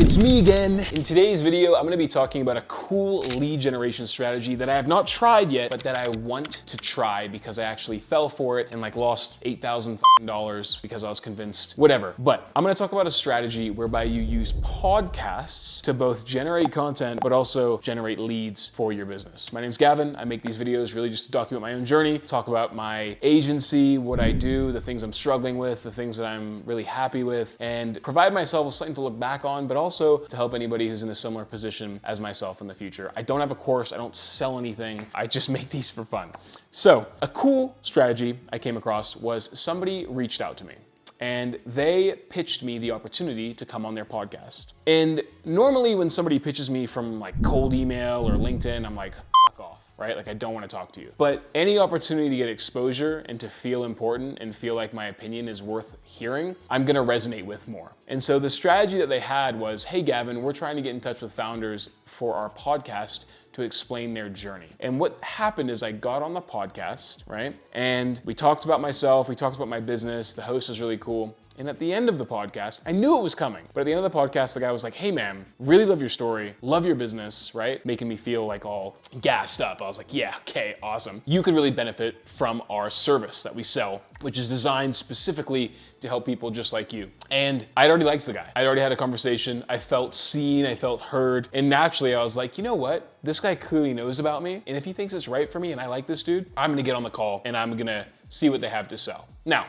It's me again. In today's video, I'm gonna be talking about a cool lead generation strategy that I have not tried yet, but that I want to try because I actually fell for it and lost $8,000 because I was convinced, whatever. But I'm gonna talk about a strategy whereby you use podcasts to both generate content, but also generate leads for your business. My name's Gavin. I make these videos really just to document my own journey, talk about my agency, what I do, the things I'm struggling with, the things that I'm really happy with, and provide myself with something to look back on, but also to help anybody who's in a similar position as myself in the future. I don't have a course, I don't sell anything, I just make these for fun. So a cool strategy I came across was somebody reached out to me and they pitched me the opportunity to come on their podcast. And normally when somebody pitches me from cold email or LinkedIn, I'm like, fuck off. Right? I don't want to talk to you. But any opportunity to get exposure and to feel important and feel like my opinion is worth hearing, I'm going to resonate with more. And so the strategy that they had was, hey, Gavin, we're trying to get in touch with founders for our podcast to explain their journey. And what happened is I got on the podcast, right? And we talked about myself, we talked about my business, the host was really cool. And at the end of the podcast, I knew it was coming, but at the end of the podcast, the guy was like, hey man, really love your story, love your business, right? Making me feel all gassed up. I was like, yeah, okay, awesome. You could really benefit from our service that we sell, which is designed specifically to help people just like you. And I'd already liked the guy. I'd already had a conversation. I felt seen, I felt heard. And naturally I was like, you know what? This guy clearly knows about me. And if he thinks it's right for me and I like this dude, I'm gonna get on the call and I'm gonna see what they have to sell. Now,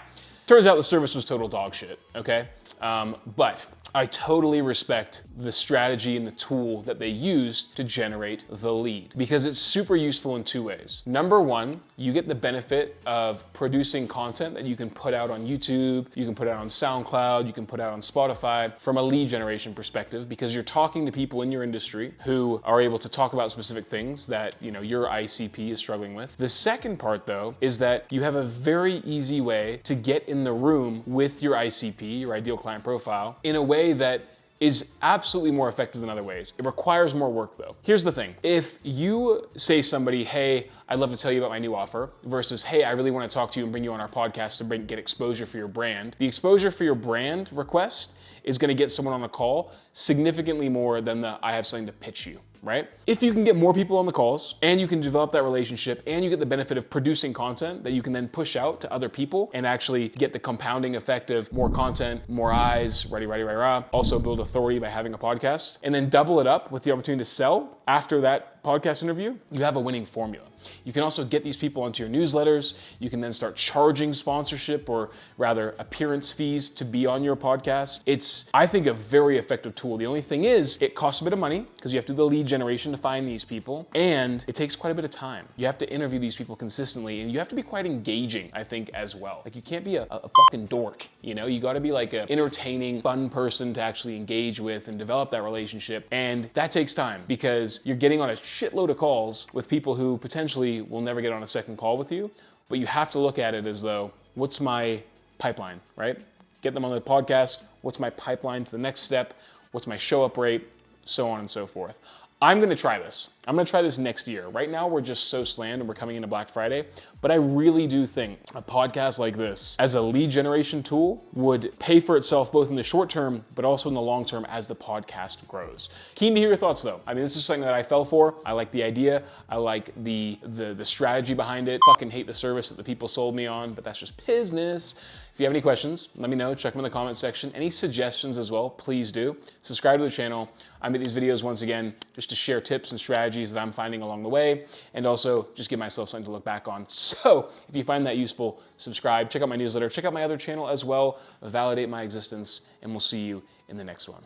turns out the service was total dog shit, okay? But I totally respect the strategy and the tool that they used to generate the lead because it's super useful in two ways. Number one, you get the benefit of producing content that you can put out on YouTube, you can put out on SoundCloud, you can put out on Spotify from a lead generation perspective because you're talking to people in your industry who are able to talk about specific things that your ICP is struggling with. The second part though is that you have a very easy way to get in the room with your ICP, your ideal client profile, in a way that is absolutely more effective than other ways. It requires more work though. Here's the thing. If you say somebody, hey, I'd love to tell you about my new offer versus, hey, I really want to talk to you and bring you on our podcast to get exposure for your brand. The exposure for your brand request is going to get someone on a call significantly more than the I have something to pitch you, right? If you can get more people on the calls and you can develop that relationship and you get the benefit of producing content that you can then push out to other people and actually get the compounding effect of more content, more eyes, also build authority by having a podcast, and then double it up with the opportunity to sell after that podcast interview, you have a winning formula. You can also get these people onto your newsletters. You can then start charging sponsorship or rather appearance fees to be on your podcast. It's, I think, a very effective tool. The only thing is it costs a bit of money because you have to do the lead generation to find these people and it takes quite a bit of time. You have to interview these people consistently and you have to be quite engaging, I think, as well. You can't be a fucking dork, you got to be an entertaining, fun person to actually engage with and develop that relationship. And that takes time because you're getting on a shitload of calls with people who potentially will never get on a second call with you, but you have to look at it as though, what's my pipeline, right? Get them on the podcast, what's my pipeline to the next step, what's my show up rate, so on and so forth. I'm gonna try this. I'm gonna try this next year. Right now, we're just so slammed and we're coming into Black Friday, but I really do think a podcast like this as a lead generation tool would pay for itself both in the short term, but also in the long term as the podcast grows. Keen to hear your thoughts though. I mean, this is something that I fell for. I like the idea. I like the strategy behind it. Fucking hate the service that the people sold me on, but that's just business. If you have any questions, let me know. Check them in the comment section. Any suggestions as well, please do. Subscribe to the channel. I make these videos once again just to share tips and strategies that I'm finding along the way and also just give myself something to look back on. So if you find that useful, subscribe, check out my newsletter, check out my other channel as well, validate my existence, and we'll see you in the next one.